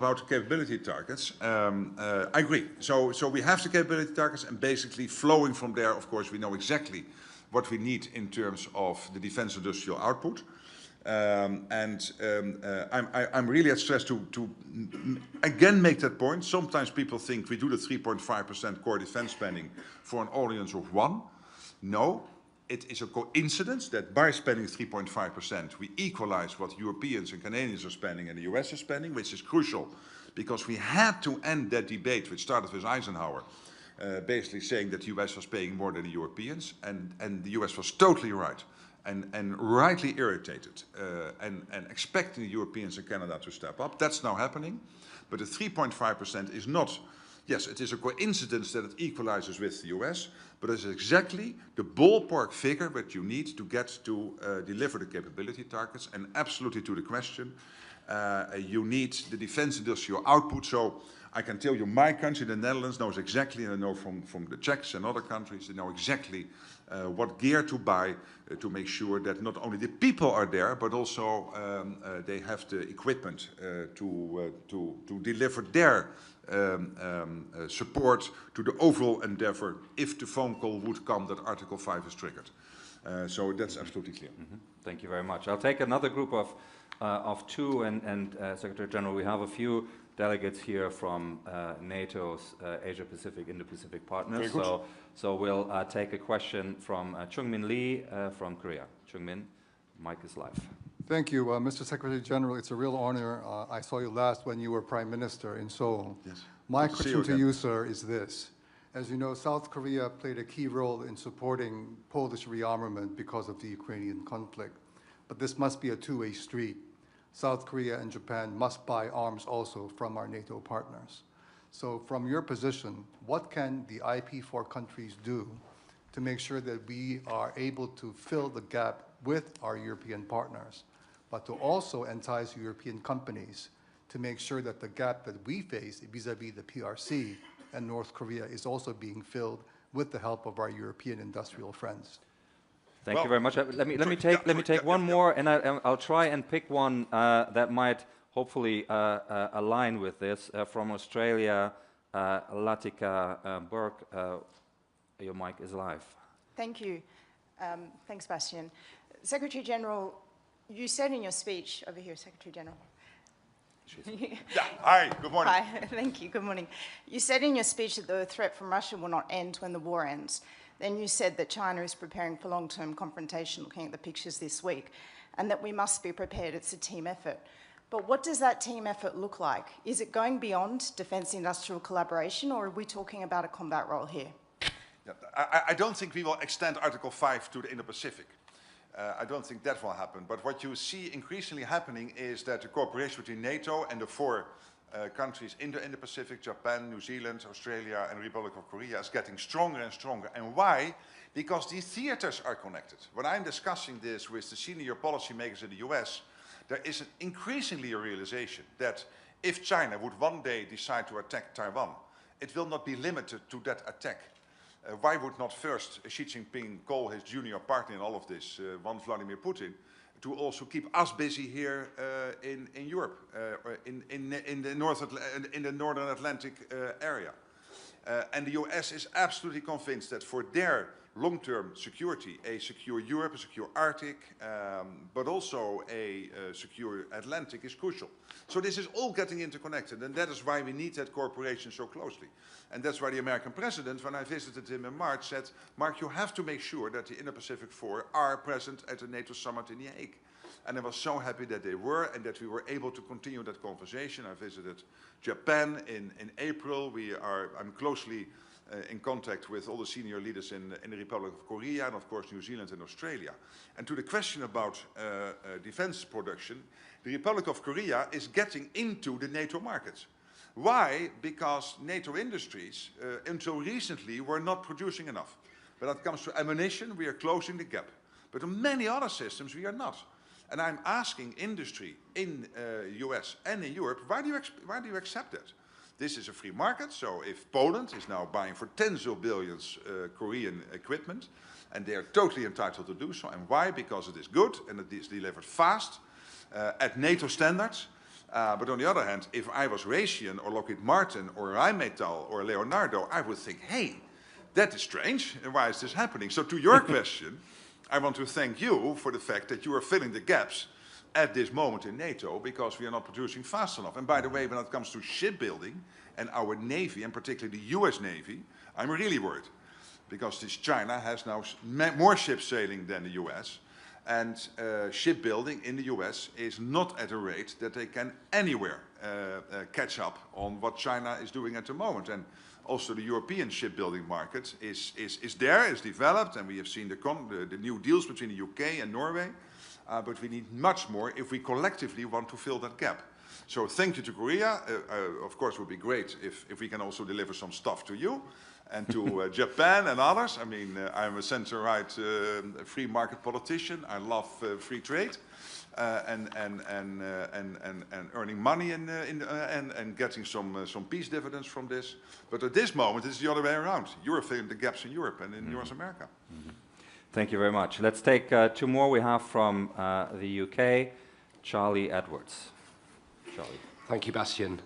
About the capability targets, I agree. So we have the capability targets, and basically flowing from there, of course, we know exactly what we need in terms of the defense industrial output. I'm really at stress to again make that point. Sometimes people think we do the 3.5% core defense spending for an audience of 1. No. It is a coincidence that by spending 3.5%, we equalize what Europeans and Canadians are spending and the US is spending, which is crucial because we had to end that debate, which started with Eisenhower, basically saying that the US was paying more than the Europeans, and the US was totally right and rightly irritated and expecting the Europeans and Canada to step up. That's now happening, but the 3.5% is not. Yes, it is a coincidence that it equalizes with the US, but it's exactly the ballpark figure that you need to get to deliver the capability targets. And absolutely to the question, you need the defense industrial output. So I can tell you my country, the Netherlands, knows exactly, and I know from the Czechs and other countries, they know exactly what gear to buy to make sure that not only the people are there, but also they have the equipment to deliver their support to the overall endeavor if the phone call would come that Article 5 is triggered. So that's absolutely clear. Mm-hmm. Thank you very much. I'll take another group of 2, and Secretary General, we have a few delegates here from NATO's Asia-Pacific, Indo-Pacific partners. So we'll take a question from Chung-Min Lee from Korea. Chung-Min, mic is live. Thank you, Mr. Secretary General. It's a real honor. I saw you last when you were Prime Minister in Seoul. Yes. My question to you, sir, is this. As you know, South Korea played a key role in supporting Polish rearmament because of the Ukrainian conflict. But this must be a two-way street. South Korea and Japan must buy arms also from our NATO partners. So from your position, what can the IP4 countries do to make sure that we are able to fill the gap with our European partners, but to also entice European companies to make sure that the gap that we face vis-a-vis the PRC and North Korea is also being filled with the help of our European industrial friends? Thank you very much. Let me take one more, and I'll try and pick one that might hopefully align with this. From Australia, Latika Burke, your mic is live. Thank you. Thanks, Bastian. Secretary General, you said in your speech, over here, Secretary General. Yeah, hi, good morning. Hi, thank you, good morning. You said in your speech that the threat from Russia will not end when the war ends. Then you said that China is preparing for long-term confrontation, looking at the pictures this week, and that we must be prepared. It's a team effort. But what does that team effort look like? Is it going beyond defence industrial collaboration, or are we talking about a combat role here? Yeah, I don't think we will extend Article 5 to the Indo-Pacific. I don't think that will happen. But what you see increasingly happening is that the cooperation between NATO and the 4 countries in the Indo-Pacific, Japan, New Zealand, Australia, and the Republic of Korea, is getting stronger and stronger. And why? Because these theaters are connected. When I'm discussing this with the senior policymakers in the US, there is increasingly a realization that if China would one day decide to attack Taiwan, it will not be limited to that attack. Why would not first Xi Jinping call his junior partner in all of this, one Vladimir Putin, to also keep us busy here in Europe, in the Northern Atlantic area. And the US is absolutely convinced that for their long-term security, a secure Europe, a secure Arctic, but also a secure Atlantic is crucial. So this is all getting interconnected, and that is why we need that cooperation so closely. And that's why the American president, when I visited him in March, said, Mark, you have to make sure that the Indo-Pacific 4 are present at the NATO summit in The Hague. And I was so happy that they were, and that we were able to continue that conversation. I visited Japan in April. I'm closely in contact with all the senior leaders in the Republic of Korea, and of course New Zealand and Australia. And to the question about defense production, the Republic of Korea is getting into the NATO markets. Why? Because NATO industries, until recently, were not producing enough. When it comes to ammunition, we are closing the gap. But on many other systems, we are not. And I'm asking industry in US and in Europe, why do you accept that? This is a free market, so if Poland is now buying for tens of billions Korean equipment, and they are totally entitled to do so, and why? Because it is good, and it is delivered fast, at NATO standards, But on the other hand, if I was Raytheon or Lockheed Martin or Rheinmetall or Leonardo, I would think, hey, that is strange. Why is this happening? So to your question, I want to thank you for the fact that you are filling the gaps at this moment in NATO, because we are not producing fast enough. And by the way, when it comes to shipbuilding and our Navy, and particularly the US Navy, I'm really worried. Because this China has now more ships sailing than the US. And shipbuilding in the US is not at a rate that they can anywhere catch up on what China is doing at the moment. And also the European shipbuilding market is there, is developed, and we have seen the new deals between the UK and Norway. But we need much more if we collectively want to fill that gap. So thank you to Korea. Of course, it would be great if we can also deliver some stuff to you and to Japan and others. I mean, I'm a center-right free market politician. I love free trade and earning money and getting some peace dividends from this. But at this moment, it's the other way around. You're filling the gaps in Europe and in North America. Thank you very much. Let's take 2 more. We have from the UK, Charlie Edwards. Charlie. Thank you, Bastian.